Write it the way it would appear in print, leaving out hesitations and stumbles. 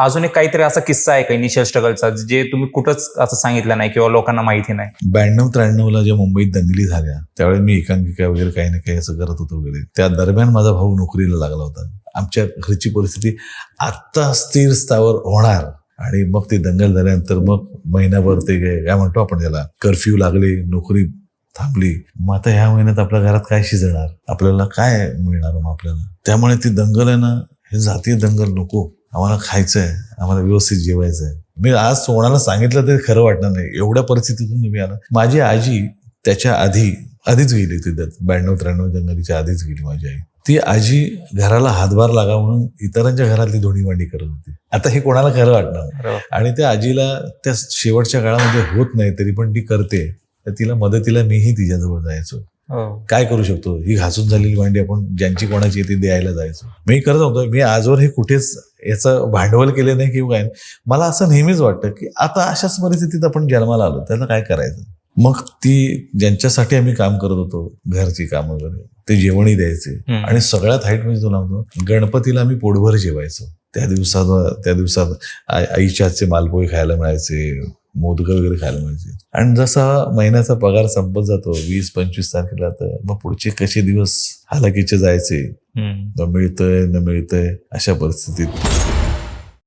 अजून एक काहीतरी असा किस्सा आहे का इनिशियल स्ट्रगलचा जे तुम्ही कुठंच असं सांगितलं नाही किंवा लोकांना माहिती नाही? 92-93 ज्या मुंबईत दंगली झाल्या त्यावेळेस मी एकांकिका वगैरे काही ना काही असं करत होतो वगैरे. त्या दरम्यान माझा भाऊ नोकरीला लागला होता. आमच्या घरची परिस्थिती आता स्थिर स्थावर होणार आणि मग ते दंगल झाल्यानंतर मग महिनाभर ते काय म्हणतो आपण त्याला कर्फ्यू लागले, नोकरी थांबली. मग आता ह्या महिन्यात आपल्या घरात काय शिजणार, आपल्याला काय मिळणार मग आपल्याला. त्यामुळे ती दंगल आहे ना, हे जातीय दंगल नको, आम्हाला खायचंय, आम्हाला व्यवस्थित जेवायचंय. मी आज कोणाला सांगितलं तरी खरं वाटणार नाही, एवढ्या परिस्थितीतून मी आला. माझी आजी त्याच्या आधीच गेली तिथं, 92-93 दंगलीच्या आधीच गेली माझी आई. ती आजी घराला हातभार लागा म्हणून इतरांच्या घरातली धुणी मांडी करत होती. आता हे कोणाला खरं वाटणार. आणि त्या आजीला त्या शेवटच्या काळामध्ये होत नाही तरी पण ती करते, तर तिला मदतीला मीही तिच्याजवळ जायचो. काय करू शकतो, ही घासून झालेली भांडी आपण ज्यांची कोणाची येते द्यायला जायचो. मी करत होतो. मी आजवर हे कुठेच याचं भांडवल केलं नाही किंवा काय. मला असं नेहमीच वाटतं की आता अशाच परिस्थितीत आपण जन्माला आलो, त्याला काय करायचं. मग ती ज्यांच्यासाठी आम्ही काम करत होतो, घरची कामं वगैरे, ते जेवणही द्यायचे. आणि सगळ्यात हाईट म्हणजे तुला म्हणतो, गणपतीला आम्ही पोटभर जेवायचो. त्या दिवसात आईच्या हातचे मालपोहे खायला मिळायचे, मोदक वगैरे खायला मिळायचे. आणि जसा महिन्याचा पगार संपत जातो 20-25 तारखेला, तर मग पुढचे कसे दिवस हालाकीचे जायचे. मिळतंय न मिळतंय अशा परिस्थितीत